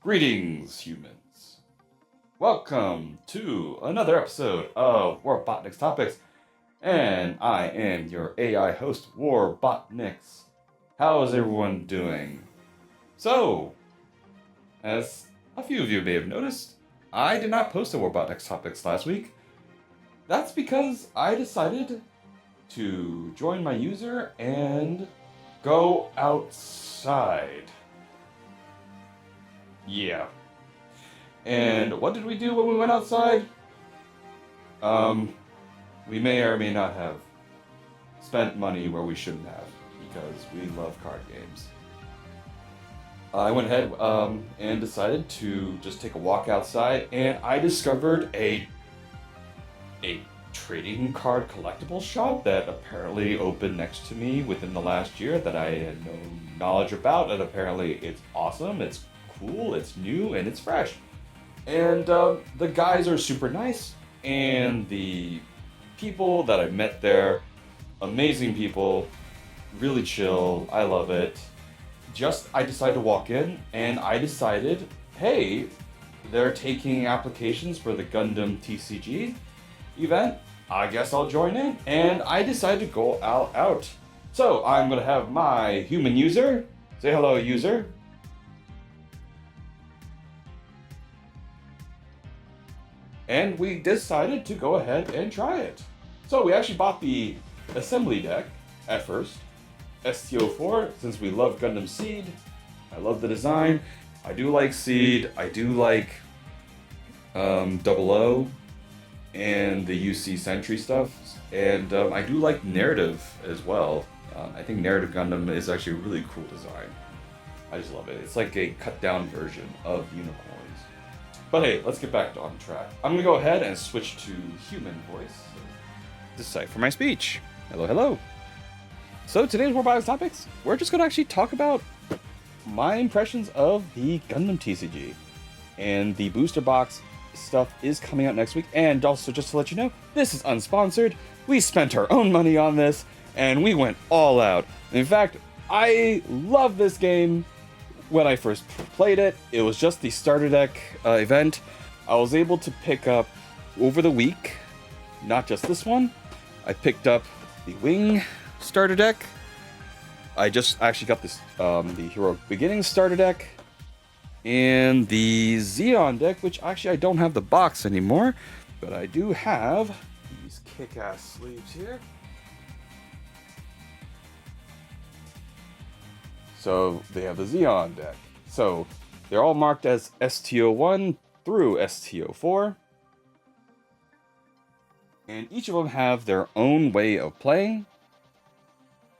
Greetings, humans. Welcome to another episode of WarBotNiX Topics, and I am your AI host, WarBotNiX. How is everyone doing? So, as a few of you may have noticed, I did not post a WarBotNiX Topics last week. That's because I decided to join my user and go outside. Yeah. And what did we do when we went outside? We may or may not have spent money where we shouldn't have, because we love card games. I went ahead and decided to just take a walk outside, and I discovered a trading card collectible shop that apparently opened next to me within the last year that I had no knowledge about, and apparently it's awesome, it's cool, it's new, and it's fresh. And the guys are super nice, and the people that I met there, amazing people, really chill, I love it. I decided to walk in, and I decided, hey, they're taking applications for the Gundam TCG event, I guess I'll join in, and I decided to go all out. So I'm gonna have my human user, say hello user. And we decided to go ahead and try it. So we actually bought the assembly deck at first, STO4, since we love Gundam Seed. I love the design. I do like Seed. I do like 00 and the UC Sentry stuff. And I do like Narrative as well. I think Narrative Gundam is actually a really cool design. I just love it. It's like a cut down version of Unicorns. But hey, let's get back on track. I'm gonna go ahead and switch to human voice. Decipher my speech. Hello, hello. So today's WarBotNiX Topics, we're just gonna actually talk about my impressions of the Gundam TCG. And the booster box stuff is coming out next week. And also, just to let you know, this is unsponsored. We spent our own money on this, and we went all out. In fact, I love this game. When I first played it, it was just the starter deck event. I was able to pick up over the week, not just this one. I picked up the Wing starter deck. I just actually got this the Heroic Beginnings starter deck, and the Xeon deck, which actually I don't have the box anymore, but I do have these kick-ass sleeves here. So they have the Xeon deck. So they're all marked as STO1 through STO4. And each of them have their own way of playing.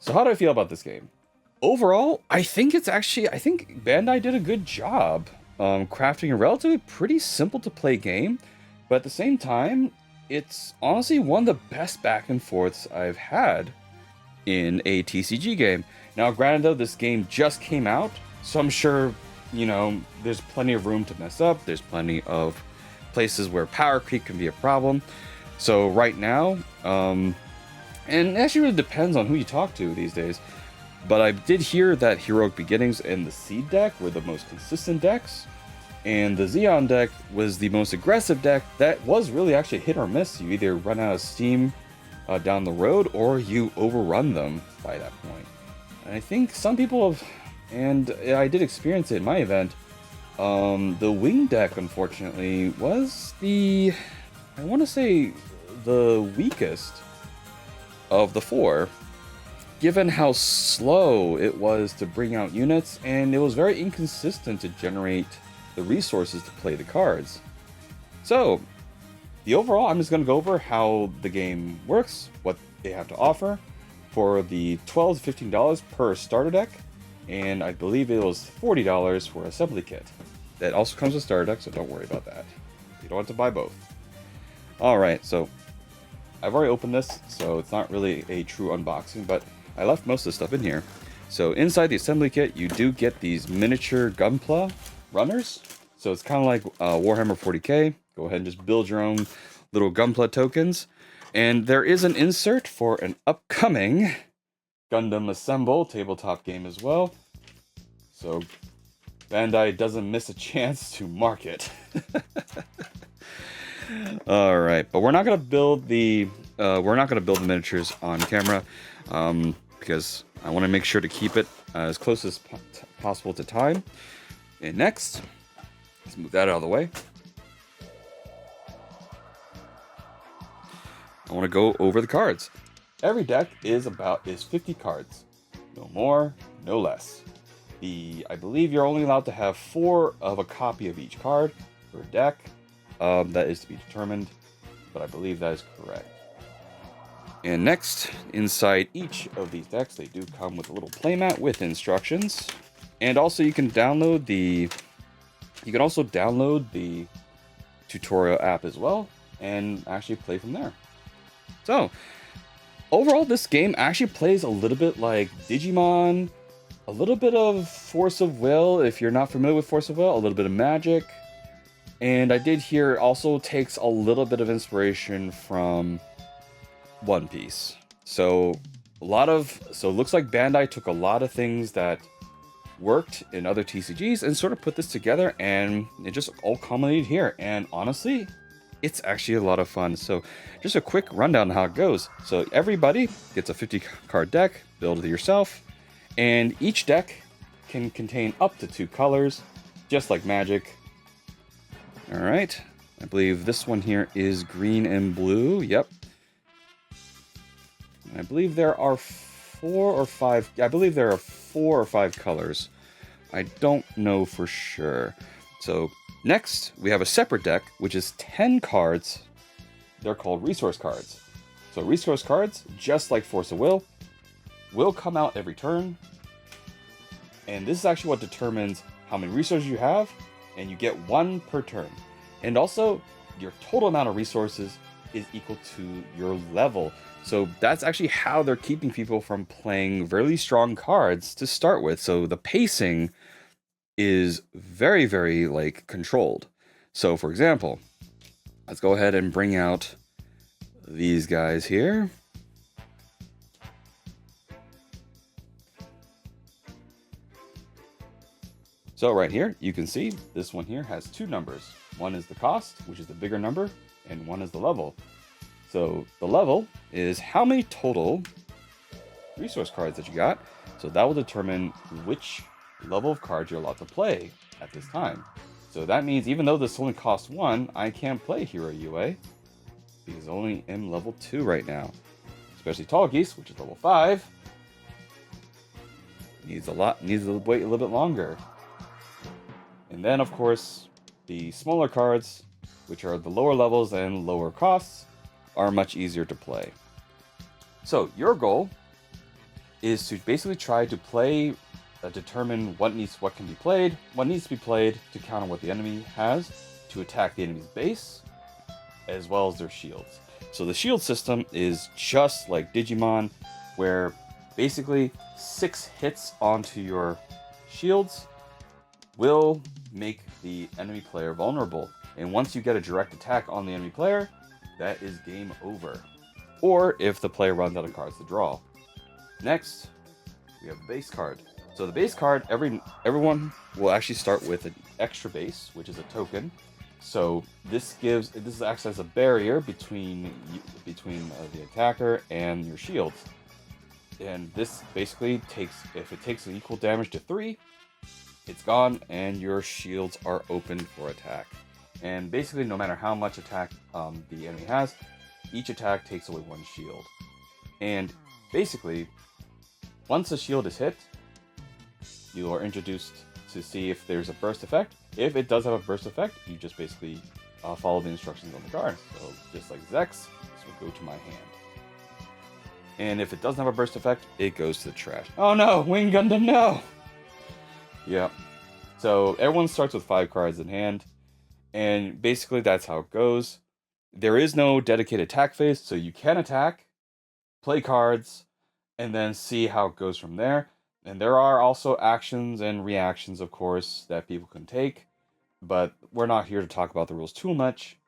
So how do I feel about this game? Overall, I think Bandai did a good job crafting a relatively pretty simple to play game. But at the same time, it's honestly one of the best back and forths I've had in a TCG game. Now, granted though, this game just came out, so I'm sure, there's plenty of room to mess up. There's plenty of places where power creep can be a problem. So right now, and it actually really depends on who you talk to these days, but I did hear that Heroic Beginnings and the Seed deck were the most consistent decks, and the Xeon deck was the most aggressive deck that was really actually hit or miss. You either run out of steam down the road, or you overrun them by that point. And I think some people have, and I did experience it in my event, the Wing deck, unfortunately, was the weakest of the four, given how slow it was to bring out units, and it was very inconsistent to generate the resources to play the cards. So, the overall, I'm just going to go over how the game works, what they have to offer, for the $12 to $15 per starter deck, and I believe it was $40 for assembly kit. That also comes with starter deck, so don't worry about that. You don't have to buy both. Alright, so I've already opened this, so it's not really a true unboxing, but I left most of the stuff in here. So inside the assembly kit, you do get these miniature Gunpla runners. So it's kind of like Warhammer 40k. Go ahead and just build your own little Gunpla tokens. And there is an insert for an upcoming Gundam Assemble tabletop game as well. So Bandai doesn't miss a chance to market. All right, but we're not gonna build the miniatures on camera because I want to make sure to keep it as close as possible to time. And next, let's move that out of the way. I want to go over the cards. Every deck is 50 cards, no more, no less. I believe you're only allowed to have 4 of a copy of each card per deck. That is to be determined, but I believe that is correct. And next, inside each of these decks, they do come with a little playmat with instructions, and also you can download the tutorial app as well, and actually play from there. So, overall, this game actually plays a little bit like Digimon, a little bit of Force of Will, if you're not familiar with Force of Will, a little bit of Magic, and I did hear it also takes a little bit of inspiration from One Piece. So it looks like Bandai took a lot of things that worked in other TCGs and sort of put this together, and it just all culminated here. And honestly, it's actually a lot of fun. So just a quick rundown on how it goes. So everybody gets a 50 card deck, build it yourself, and each deck can contain up to 2 colors, just like Magic. All right, I believe this one here is green and blue. Yep. I believe there are 4 or 5. I believe there are 4 or 5 colors. I don't know for sure. So next, we have a separate deck, which is 10 cards. They're called resource cards. So resource cards, just like Force of Will come out every turn. And this is actually what determines how many resources you have, and you get 1 per turn. And also, your total amount of resources is equal to your level. So that's actually how they're keeping people from playing really strong cards to start with. So the pacing is very, very controlled. So for example, let's go ahead and bring out these guys here. So right here, you can see this one here has 2 numbers. One is the cost, which is the bigger number, and one is the level. So the level is how many total resource cards that you got. So that will determine which level of cards you're allowed to play at this time. So that means even though this only costs 1, I can't play Hero UA because I only am level 2 right now. Especially Tall Geese, which is level 5. Needs to wait a little bit longer. And then of course, the smaller cards, which are the lower levels and lower costs, are much easier to play. So your goal is to basically try to determine what can be played, what needs to be played to counter what the enemy has, to attack the enemy's base, as well as their shields. So the shield system is just like Digimon, where basically 6 hits onto your shields will make the enemy player vulnerable. And once you get a direct attack on the enemy player, that is game over. Or if the player runs out of cards to draw. Next, we have the base card. So the base card, everyone will actually start with an extra base, which is a token. So this acts as a barrier between the attacker and your shields. And this basically if it takes an equal damage to 3, it's gone, and your shields are open for attack. And basically, no matter how much attack the enemy has, each attack takes away 1 shield. And basically, once a shield is hit, you are introduced to see if there's a burst effect. If it does have a burst effect, you just basically follow the instructions on the card. So just like Zex, this will go to my hand. And if it doesn't have a burst effect, it goes to the trash. Oh no, Wing Gundam, no! Yeah. So everyone starts with 5 cards in hand, and basically that's how it goes. There is no dedicated attack phase, so you can attack, play cards, and then see how it goes from there. And there are also actions and reactions, of course, that people can take, but we're not here to talk about the rules too much,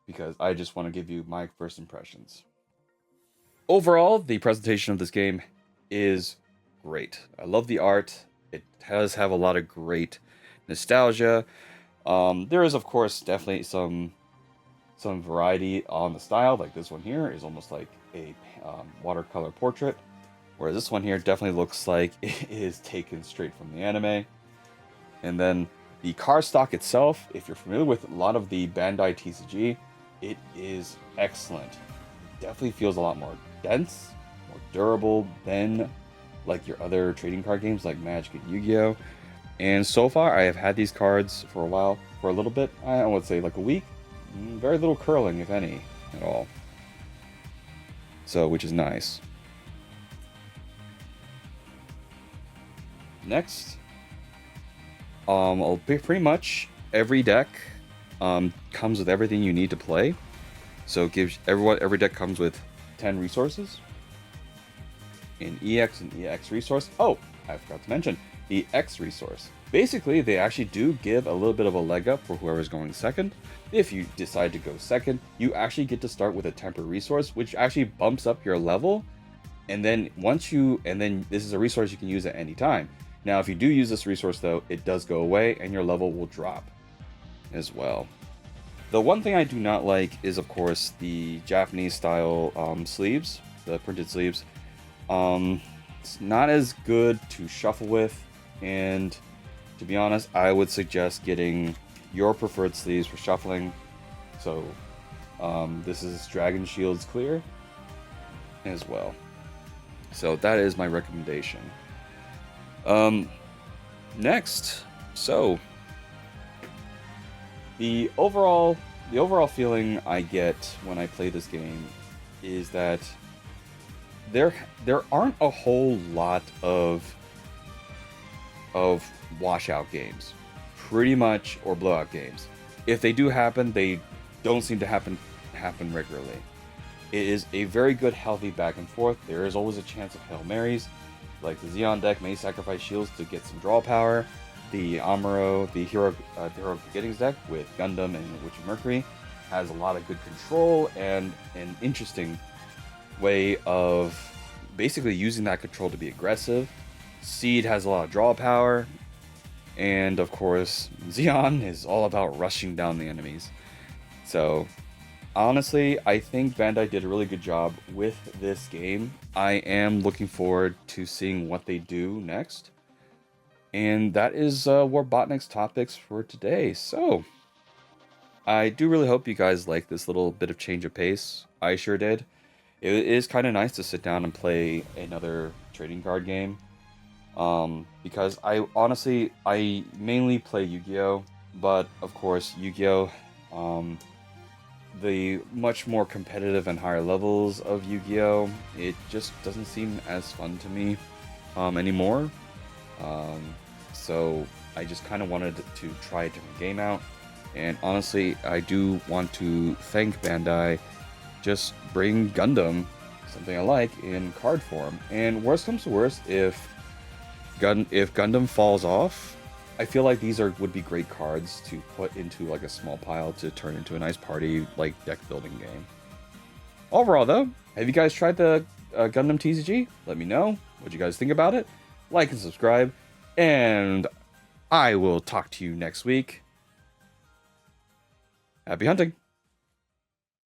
because I just want to give you my first impressions. Overall, the presentation of this game is great. I love the art. It does have a lot of great nostalgia. There is, of course, definitely some variety on the style. Like this one here is almost like a watercolor portrait, whereas this one here definitely looks like it is taken straight from the anime. And then the card stock itself, if you're familiar with a lot of the Bandai TCG, it is excellent. It definitely feels a lot more dense, more durable than like your other trading card games like Magic and Yu-Gi-Oh! And so far, I have had these cards for a while, for a little bit. I would say like a week. Very little curling, if any, at all. So, which is nice. Next, pretty much every deck comes with everything you need to play. So it gives every deck comes with 10 resources. An EX and EX resource. Oh, I forgot to mention the X resource. Basically, they actually do give a little bit of a leg up for whoever's going second. If you decide to go second, you actually get to start with a temporary resource, which actually bumps up your level. And then this is a resource you can use at any time. Now, if you do use this resource though, it does go away and your level will drop as well. The one thing I do not like is, of course, the Japanese style sleeves, the printed sleeves. It's not as good to shuffle with, and to be honest, I would suggest getting your preferred sleeves for shuffling. So this is Dragon Shields Clear as well. So that is my recommendation. Next, so the overall feeling I get when I play this game is that there aren't a whole lot of washout games, pretty much, or blowout games. If they do happen, they don't seem to happen regularly. It is a very good, healthy back and forth. There is always a chance of Hail Marys. Like the Xeon deck may sacrifice shields to get some draw power. The Amuro, the Hero Beginnings deck with Gundam and Witch of Mercury has a lot of good control and an interesting way of basically using that control to be aggressive. Seed has a lot of draw power, and of course Xeon is all about rushing down the enemies. So honestly, I think Bandai did a really good job with this game. I am looking forward to seeing what they do next. And that is WarBotNiX topics for today. So I do really hope you guys like this little bit of change of pace. I sure did. It is kind of nice to sit down and play another trading card game. Because I mainly play Yu-Gi-Oh! But of course, Yu-Gi-Oh! The much more competitive and higher levels of Yu-Gi-Oh! It just doesn't seem as fun to me anymore. So I just kind of wanted to try a different game out. And honestly, I do want to thank Bandai. Just bring Gundam, something I like, in card form. And worst comes to worst, if Gundam falls off, I feel like these would be great cards to put into like a small pile to turn into a nice party like deck building game. Overall though, have you guys tried the Gundam TCG? Let me know what you guys think about it. Like and subscribe, and I will talk to you next week. Happy hunting!